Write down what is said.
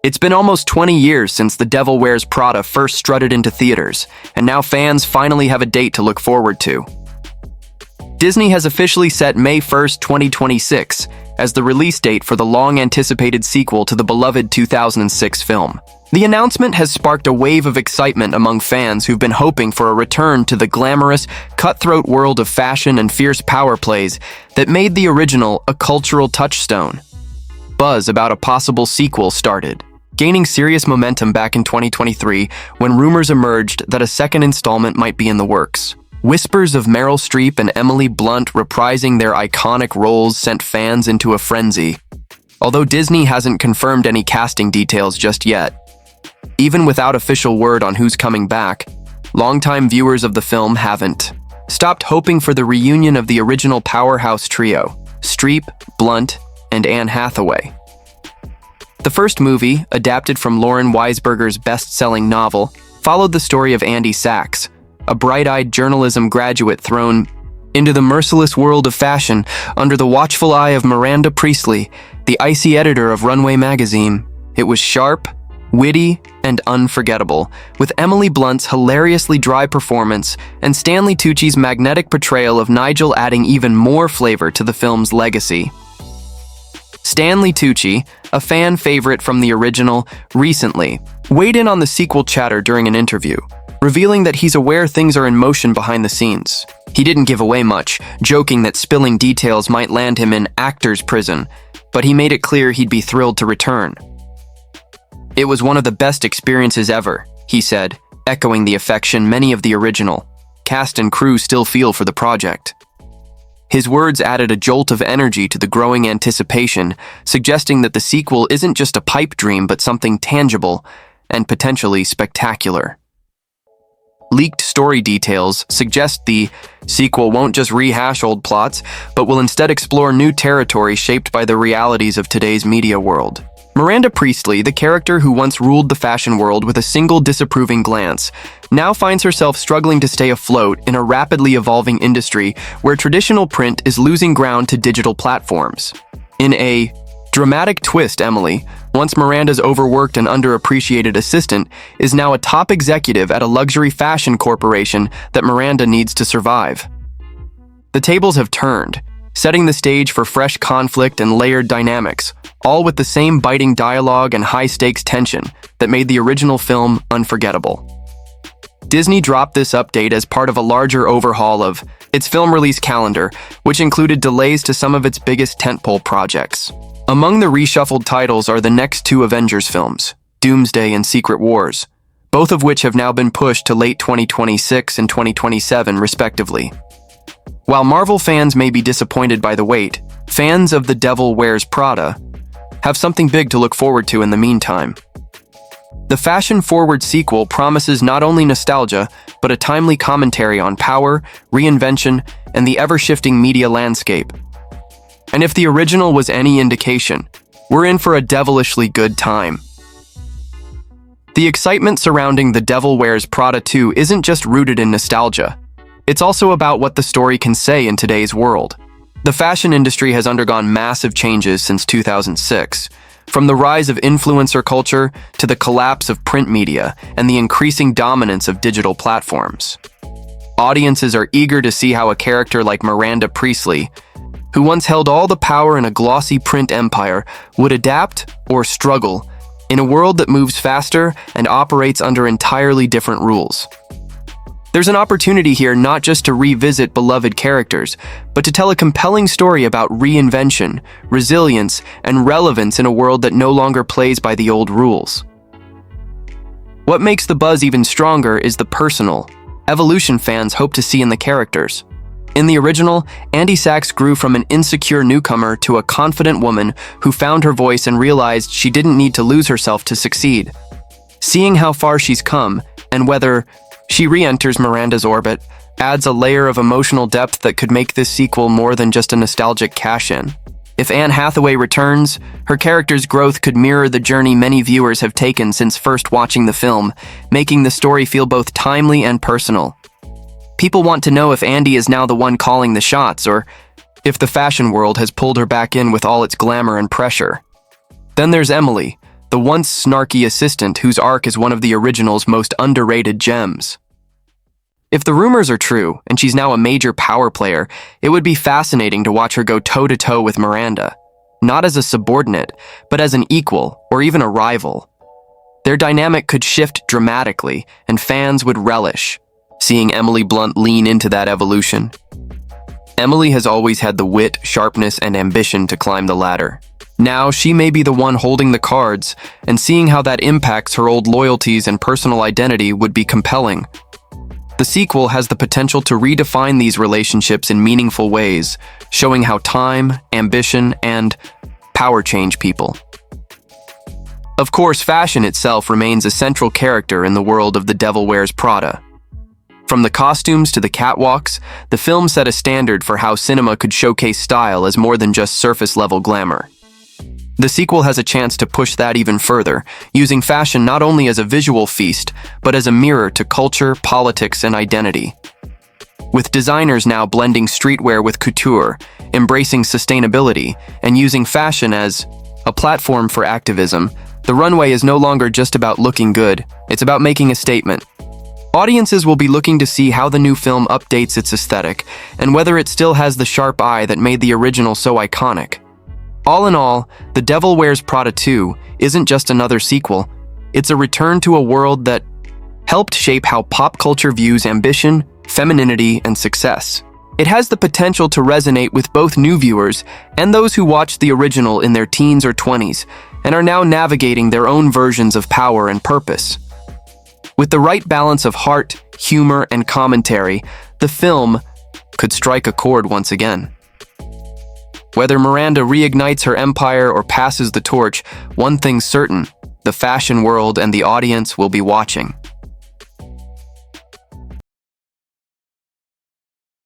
It's been almost 20 years since The Devil Wears Prada first strutted into theaters, and now fans finally have a date to look forward to. Disney has officially set May 1st, 2026, as the release date for the long-anticipated sequel to the beloved 2006 film. The announcement has sparked a wave of excitement among fans who've been hoping for a return to the glamorous, cutthroat world of fashion and fierce power plays that made the original a cultural touchstone. Buzz about a possible sequel started, gaining serious momentum back in 2023 when rumors emerged that a second installment might be in the works. Whispers of Meryl Streep and Emily Blunt reprising their iconic roles sent fans into a frenzy, although Disney hasn't confirmed any casting details just yet. Even without official word on who's coming back, longtime viewers of the film haven't stopped hoping for the reunion of the original powerhouse trio, Streep, Blunt, and Anne Hathaway. The first movie, adapted from Lauren Weisberger's best-selling novel, followed the story of Andy Sachs, a bright-eyed journalism graduate thrown into the merciless world of fashion under the watchful eye of Miranda Priestly, the icy editor of Runway magazine. It was sharp, witty, and unforgettable, with Emily Blunt's hilariously dry performance and Stanley Tucci's magnetic portrayal of Nigel adding even more flavor to the film's legacy. Stanley Tucci, a fan favorite from the original, recently weighed in on the sequel chatter during an interview, revealing that he's aware things are in motion behind the scenes. He didn't give away much, joking that spilling details might land him in actor's prison, but he made it clear he'd be thrilled to return. "It was one of the best experiences ever," he said, echoing the affection many of the original cast and crew still feel for the project. His words added a jolt of energy to the growing anticipation, suggesting that the sequel isn't just a pipe dream but something tangible and potentially spectacular. Leaked story details suggest the sequel won't just rehash old plots, but will instead explore new territory shaped by the realities of today's media world. Miranda Priestly, the character who once ruled the fashion world with a single disapproving glance, now finds herself struggling to stay afloat in a rapidly evolving industry where traditional print is losing ground to digital platforms. In a dramatic twist, Emily, once Miranda's overworked and underappreciated assistant, is now a top executive at a luxury fashion corporation that Miranda needs to survive. The tables have turned, setting the stage for fresh conflict and layered dynamics, all with the same biting dialogue and high-stakes tension that made the original film unforgettable. Disney dropped this update as part of a larger overhaul of its film release calendar, which included delays to some of its biggest tentpole projects. Among the reshuffled titles are the next two Avengers films, Doomsday and Secret Wars, both of which have now been pushed to late 2026 and 2027, respectively. While Marvel fans may be disappointed by the wait, fans of The Devil Wears Prada have something big to look forward to in the meantime. The fashion-forward sequel promises not only nostalgia, but a timely commentary on power, reinvention, and the ever-shifting media landscape. And if the original was any indication, we're in for a devilishly good time. The excitement surrounding The Devil Wears Prada 2 isn't just rooted in nostalgia. It's also about what the story can say in today's world. The fashion industry has undergone massive changes since 2006, from the rise of influencer culture to the collapse of print media and the increasing dominance of digital platforms. Audiences are eager to see how a character like Miranda Priestly, who once held all the power in a glossy print empire, would adapt or struggle in a world that moves faster and operates under entirely different rules. There's an opportunity here not just to revisit beloved characters, but to tell a compelling story about reinvention, resilience, and relevance in a world that no longer plays by the old rules. What makes the buzz even stronger is the personal evolution fans hope to see in the characters. In the original, Andy Sachs grew from an insecure newcomer to a confident woman who found her voice and realized she didn't need to lose herself to succeed. Seeing how far she's come, and whether she re-enters Miranda's orbit, adds a layer of emotional depth that could make this sequel more than just a nostalgic cash-in. If Anne Hathaway returns, her character's growth could mirror the journey many viewers have taken since first watching the film, making the story feel both timely and personal. People want to know if Andy is now the one calling the shots, or if the fashion world has pulled her back in with all its glamour and pressure. Then there's Emily, the once snarky assistant whose arc is one of the original's most underrated gems. If the rumors are true, and she's now a major power player, it would be fascinating to watch her go toe-to-toe with Miranda, not as a subordinate, but as an equal or even a rival. Their dynamic could shift dramatically, and fans would relish seeing Emily Blunt lean into that evolution. Emily has always had the wit, sharpness, and ambition to climb the ladder. Now she may be the one holding the cards, and seeing how that impacts her old loyalties and personal identity would be compelling. The sequel has the potential to redefine these relationships in meaningful ways, showing how time, ambition, and power change people. Of course, fashion itself remains a central character in the world of The Devil Wears Prada. From the costumes to the catwalks, the film set a standard for how cinema could showcase style as more than just surface-level glamour. The sequel has a chance to push that even further, using fashion not only as a visual feast, but as a mirror to culture, politics, and identity. With designers now blending streetwear with couture, embracing sustainability, and using fashion as a platform for activism, the runway is no longer just about looking good, it's about making a statement. Audiences will be looking to see how the new film updates its aesthetic, and whether it still has the sharp eye that made the original so iconic. All in all, The Devil Wears Prada 2 isn't just another sequel, it's a return to a world that helped shape how pop culture views ambition, femininity, and success. It has the potential to resonate with both new viewers and those who watched the original in their teens or 20s and are now navigating their own versions of power and purpose. With the right balance of heart, humor, and commentary, the film could strike a chord once again. Whether Miranda reignites her empire or passes the torch, one thing's certain: the fashion world and the audience will be watching.